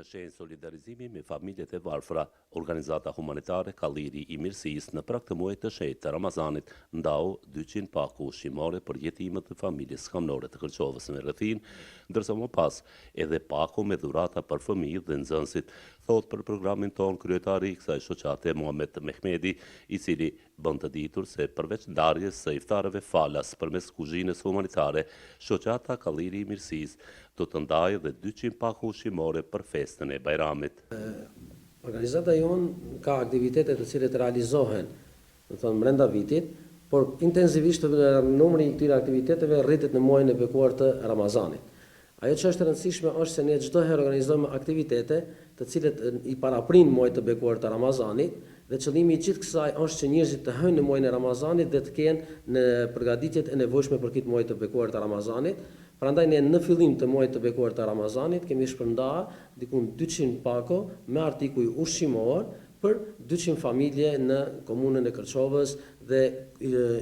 shenjë solidarizimi me familjet e varfra, organizata humanitare Kalliri i Mirësisë në prag të muajit të shenjtë të Ramazanit ndau 200 paku ushqimore për jetimet e familjes skamnore të Kërçovës me rrethin, ndërsa më pas edhe paku me dhurata për fëmijët dhe nxënësit, thot për programin ton kryetari i kësaj shoqate Muhamet Mehmedi, i cili bën të ditur se përveç ndarjes së iftareve falas përmes kuzhinës humanitare, shoqata Kalliri i Mirësisë do të ndajë dhe 200 paku ushqimore për festën e Bajramit. Organizata jonë ka aktivitete të cilet realizohen brenda vitit, por intensivisht numri i këtyre aktiviteteve rritet në muajin e bekuar të Ramazanit. Ajo që është e rëndësishme është se ne çdo herë organizojmë aktivitete të cilet i paraprin muajit të bekuar të Ramazanit, dhe qëllimi i gjithë kësaj është që njerëzit të hëjnë në muajin e Ramazanit dhe të kenë në përgatitjet e nevojshme për këtë muaj të bekuar të Ramazanit. Prandaj ne në fillim të muajit të bekuar të Ramazanit kemi shpërndarë diku 200 pako me artikuj ushqimor për 200 familje në komunën e Kërçovës dhe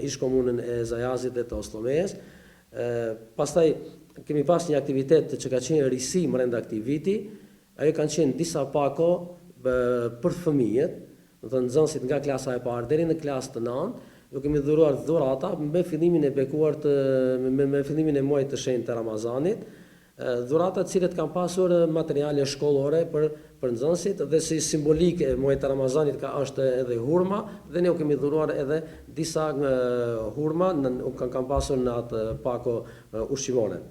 ish komunën e Zajazit dhe të Osllomes. Pastaj kemi pas një aktivitet që ka qenë risi brenda këtij viti. Ajo kanë qenë disa pako për fëmijët, nxënësit nga klasa e parë deri në klasë të 9, ju kemi dhuruar dhurata me fillimin e bekuar me fillimin e muajit të shenjtë të Ramazanit, dhurata të cilët kanë pasur materiale shkollore për nxënësit dhe si simbolike e muajit të Ramazanit është edhe hurma dhe ne u kemi dhuruar edhe disa hurma kanë pasur në atë pako ushqimore.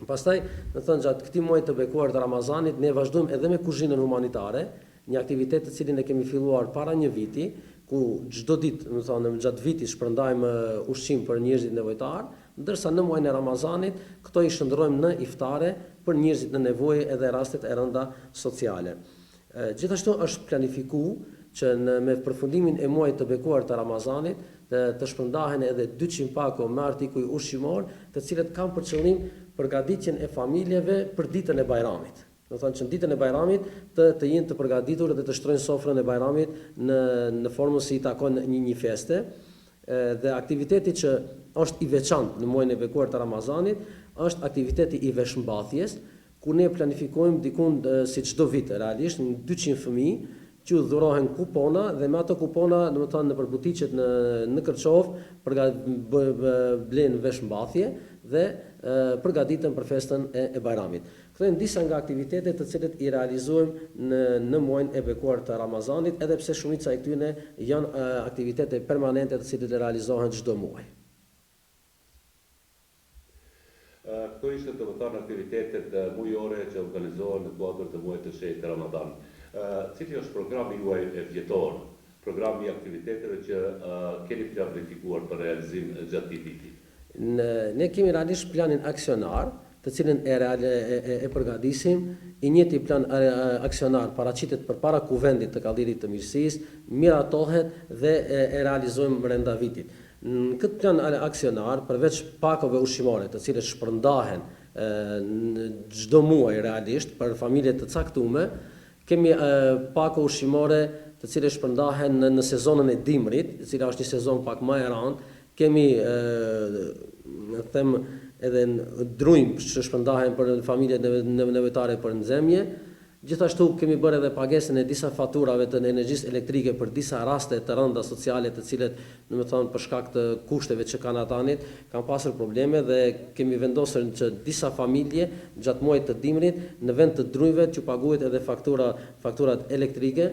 Pastaj, gjatë këtij muaji të bekuar të Ramazanit ne vazhdojmë edhe me kuzhinën humanitare, një aktivitet të cilin e kemi filluar para një viti, ku çdo ditë, gjatë vitit shpërndajmë ushqim për njerëzit nevojtar, ndërsa në muajin e Ramazanit këto i shndërrojmë në iftare për njerëzit në nevojë edhe rastet e rënda sociale. Gjithashtu është planifikuar që me përfundimin e muajit të bekuar të Ramazanit të shpërndahen edhe 200 pako me artikuj ushqimor, të cilët kanë për qëllim përgatitjen e familjeve për ditën e Bajramit. Do të thonë që në ditën e Bajramit të jenë të përgatitur dhe të shtrojnë sofrën e Bajramit në formën si i takon një feste. Dhe aktiviteti që është i veçantë në muajin e bekuar të Ramazanit është aktiviteti i veshmbathjes, ku ne planifikojmë dikun si çdo vit realisht 200 fëmijë që dhurohen kupona dhe me ato kupona, domethënë nëpër butiqet në Kërçovë blen veshmbathje dhe përgatiten për festën e Bajramit. Këto janë disa nga aktivitetet të cilët i realizojmë në muajin e bekuar të Ramazanit, edhe pse shumica e këtyre janë aktivitete permanente të cilët realizohen çdo muaj. Këto ishte domethënë aktivitetet mujore që organizohen në kuadër të muajit të shenjtë të Ramazanit. Cili është programi juaj vjetor, programi i aktiviteteve që keni planifikuar për realizim gjatë këtij viti? Ne kemi realisht planin aksionar, të cilin e përgatisim. I njëjti plan aksionar paraqitet përpara kuvendit të Kallirit të Mirësisë, miratohet dhe e realizojmë brenda vitit. Në këtë plan aksionar, përveç pakove ushqimore, të cilët shpërndahen çdo muaj realisht për familje të caktuara, kemi pako ushqimore të cilët shpërndahen në sezonën e dimrit, e cila është një sezon pak më e rëndë. Kemi edhe drujmë që shpërndahen për familjet nevojtare për nxemje. Gjithashtu kemi bërë edhe pagesën e disa faturave të energjisë elektrike për disa raste të rënda sociale të cilet, domethënë për shkak të kushteve që kanë atanit, kanë pasur probleme dhe kemi vendosur që disa familje gjatë muajit të dimrit në vend të drujve që paguhet edhe fakturat elektrike.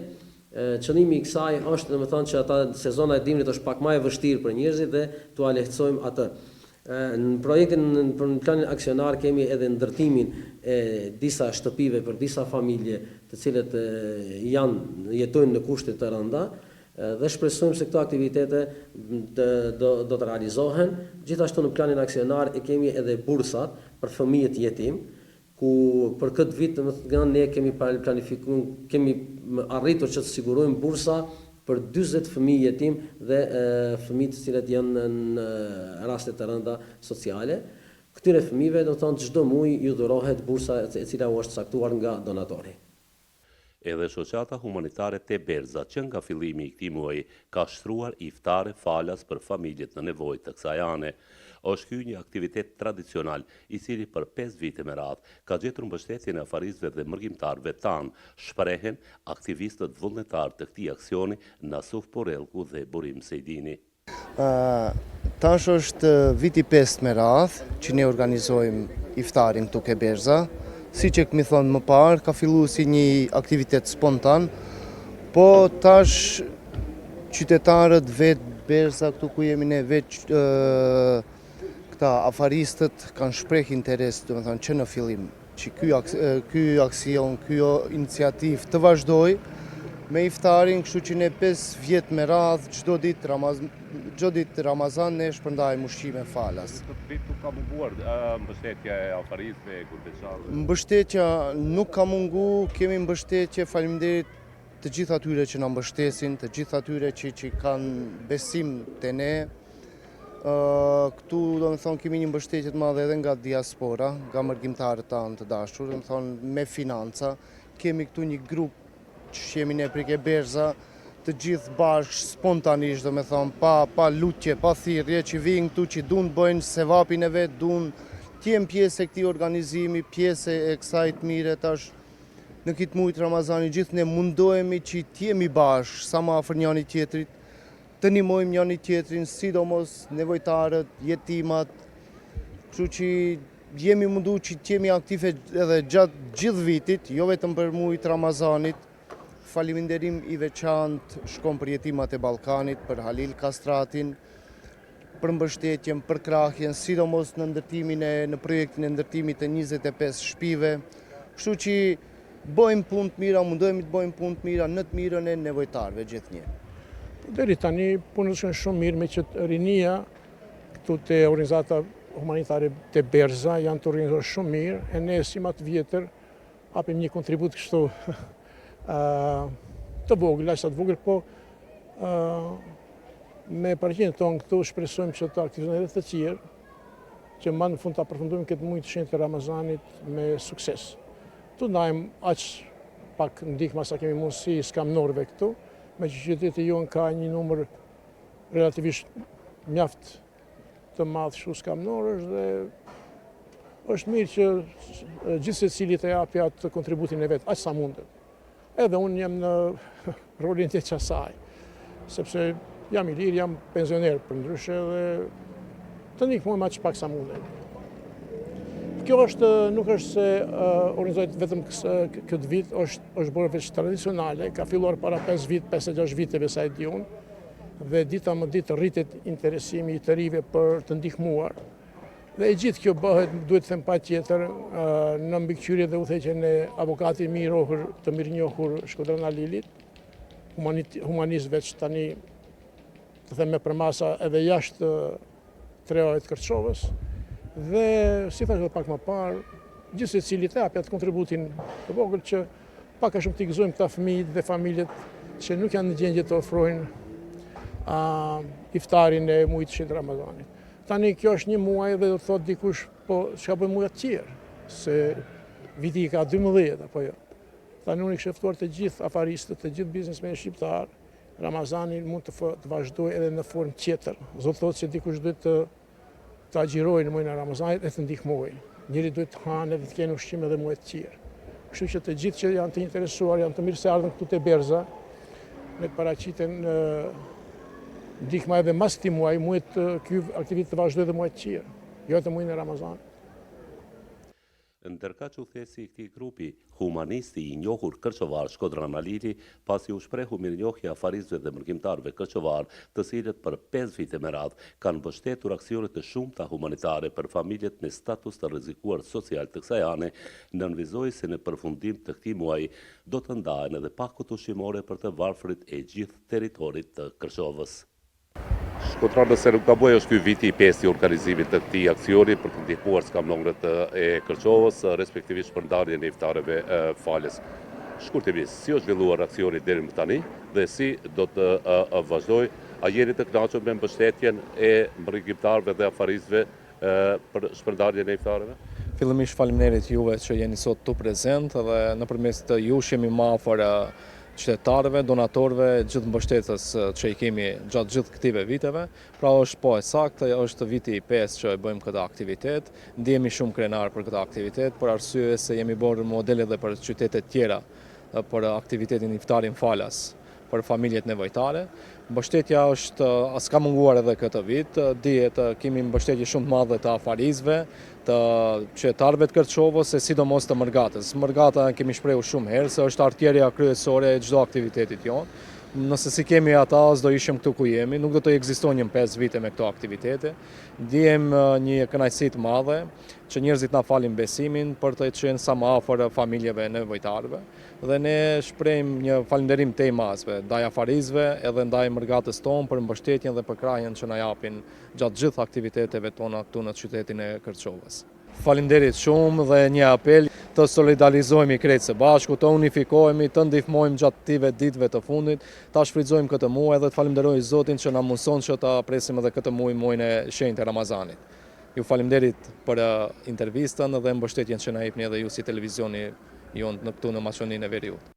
Qëllimi i kësaj është domethënë që ata sezona e dimrit është pak më e vështirë për njerëzit dhe t'u lehtësojmë atë. Në projektin në planin aksionar kemi edhe ndërtimin e disa shtëpive për disa familje të cilët jetojnë në kushte të rënda dhe shpresojmë se këto aktivitete do të realizohen. Gjithashtu në planin aksionar kemi edhe bursat për fëmijët jetim, ku për këtë vit ne kemi planifikuar, kemi arritur që të sigurojmë bursa për 40 fëmijë jetim dhe fëmijë të cilët janë në raste të rënda sociale. Këtyre fëmijëve do të thonë çdo muaj ju dhurohet bursa e cila u është caktuar nga donatori. Edhe shoqata humanitare Teberza, që nga fillimi i këtij muaji ka shtruar iftare falas për familjet në nevojë të kësaj ane. është ky një aktivitet tradicional i cili për 5 vite me radhë ka gjetur mbështetjen e afarizëve dhe mërgjimtarëve tanë, shprehen aktivistët vullnetar të këtij aksioni Nasuf Porellku dhe Burim Sejdini. Tash është viti 5 me radhë që ne organizojmë iftarin këtu ke Berza. Si që këmi thonë më parë, ka fillu si një aktivitet spontan, po tash qytetarët vetë Berza këtu ku jemi ne vetë këta afaristët kanë shpreh interes, do të thonë që në fillim që ky aksion, ky iniciativë të vazhdoj me iftarin, kështu që ne 5 vjet me radhë çdo ditë Ramazan ne shpërndajmë ushqime falas. Këtë vit nuk ka munguar mbështetja e afarizëve kurbeçarëve. Mbështetja nuk ka mungu, kemi mbështetje, faleminderit të gjithë atyre që na mbështesin, të gjithë atyre që kanë besim te ne. Këtu do të thonë kemi një mbështetje të madhe edhe nga diaspora, nga mërgjimtarët tanë të dashur, do të thonë me financa. Kemi këtu një grup që jemi ne prej ke Berza, të gjithë bashkë, spontanisht, do me thonë, pa lutje, pa thirrje, që vinë këtu që duan të bëjnë sevapin e vetë, duan të jenë pjesë e këtij organizimi, pjesë e kësaj të mire. Tash në këtë muaj të Ramazanit gjithë ne mundohemi që të jemi bashkë, sa më afër njëri tjetrit, të ndihmojmë njëri tjetrin, sidomos nevojtarët, jetimat, kështu që jemi mundu që të jemi aktive edhe gjatë gjithë vitit, jo vetëm për muajin të Ramazanit. Faleminderim i veçantë shkon për jetimat e Ballkanit, për Halil Kastratin, për mbështetjen, për krahjen, sidomos në projektin e ndërtimit të 25 shtëpive. Kështu që bëjmë punë të mira, mundohemi të bëjmë punë të mira në të mirën e nevojtarëve gjithnjë. Deri tani punët shkojnë shumë mirë, me që rinia këtu te organizata humanitare te Berza janë të organizuar shumë mirë, e ne si më të vjetër hapim një kontribut kështu të vogël, aq sa të vogël, po me paraqitjen tonë këtu shpresojmë që të aktivizojmë edhe të tjerë, që më në fund të përfundojmë këtë muaj të shenjtë të Ramazanit me sukses. Tu ndajmë aq pak ndihmë sa kemi mundësi skamnorëve këtu, me që qyteti jonë ka një numër relativisht mjaft të madh kështu skamnorësh dhe është mirë që gjithë secili të japi atë kontributin e vet, aq sa mundet. Edhe unë jam në rolin të qasaj, sepse jam i lirë, jam pensioner për ndryshe dhe të ndihmojmë aq pak sa mundet. Kjo nuk është se organizohet vetëm këtë vit, është bërë veç tradicionale, ka filluar para 5-6 viteve sa e di unë, dhe dita më ditë rritet interesimi i të rive për të ndihmuar. Dhe e gjithë kjo bëhet, duhet të them pa tjetër, në mbikëqyrje dhe udhëheqjen e avokatit të mirënjohur Shkodran Alilit, humanist veç tani, të them me përmasa edhe jashtë treojit Kërçovës. Dhe si thash edhe pak më parë, gjithë secili të japë atë kontributin të vogël që pak a shumë t'i gëzojmë këta fëmijët dhe familjet që nuk janë në gjendje të ofrojnë iftarin e muajit të shenjtë Ramazanit. Tani kjo është një muaj dhe do të thotë dikush, po çka bëjmë muajt tjerë, se viti ka 12 apo jo. Tani unë kisha ftuar të gjithë afaristët, të gjithë biznesmenët shqiptar, Ramazani mund të vazhdojë edhe në formë tjetër. Zoti thotë se dikush duhet të agjirojë në muajin e Ramazanit e të ndihmojë. Njëri duhet të hanë dhe të kenë ushqim edhe muajt tjerë. Kështu që të gjithë që janë të interesuar, janë të mirë se ardhën këtu te Berza, me të paraqiten ndihma edhe mas këtij muaji, ky aktivitet të vazhdojë edhe muajt tjerë, jo të muajin e Ramazanit. Ndërka që udhëheci i këtij grupi, humanisti i njohur kërçovar Shkodran Alili, pasi u shprehu mirënjohje afarizëve dhe mërgjimtarëve kërçovar, të cilët për 5 vite me radhë kanë mbështetur aksione të shumta humanitare për familjet me status të rrezikuar social të kësaj ane, nënvizoi se në përfundim të këtij muaji do të ndahen edhe pakut ushqimore për të varfrit e gjithë territorit të Kërçovës. Shkodran, nëse nuk gaboj, është ky viti i 5 i organizimit të këtij aksioni për të ndihmuar skamnorët e Kërçovës, respektivisht për ndarjen e iftareve falës. Shkurtimisht, si është zhvilluar aksioni deri më tani dhe si do të vazhdojë? A jeni të kënaqur me mbështetjen e mërgjimtarëve dhe afarizëve për shpërndarjen e iftareve? Fillimisht faleminderit juve që jeni sot tu prezent dhe nëpërmes të jush jemi më afër qytetarëve, donatorëve, gjithë mbështetës që i kemi gjatë gjithë këtive viteve. Pra është po e saktë, është viti i 5 që e bëjmë këtë aktivitet. Ndihemi shumë krenar për këtë aktivitet, për arsye se jemi bërë modele dhe për qytetet tjera për aktivitetin iftarin falas për familjet nevojtare. Mbështetja është, as ka munguar edhe këtë vit, dihet kemi mbështetje shumë të madhe të afarizve, të qytetarëve të Kërçovës, e sidomos të Mërgatës. Mërgata kemi shprehur shumë herë se është artjerja kryesore e çdo aktivitetit jonë. Nëse si kemi ata, s'do ishim këtu ku jemi, nuk do të ekzistonjëm 5 vite me këto aktivitete. Ndihem një kënaqësi të madhe që njerëzit na falin besimin për të qenë sa më afër familjeve nevojtarëve. Dhe ne shprehim një falënderim të madh ndaj afarizëve edhe ndaj Mërgatës tonë për mbështetjen dhe për krahjen që na japin gjatë gjithë aktiviteteve tona këtu në qytetin e Kërçovës. Faleminderit shumë dhe një apel të solidarizohemi krejt së bashku, të unifikohemi, të ndihmojmë gjatë këtyre ditëve të fundit, ta shfrytëzojmë këtë muaj dhe të falenderoj Zotin që na mundson që ta presim edhe këtë muajin e shenjtë të Ramazanit. Ju faleminderit për intervistën dhe mbështetjen që na jepni edhe ju si televizioni jonë këtu në Maqedoninë e Veriut.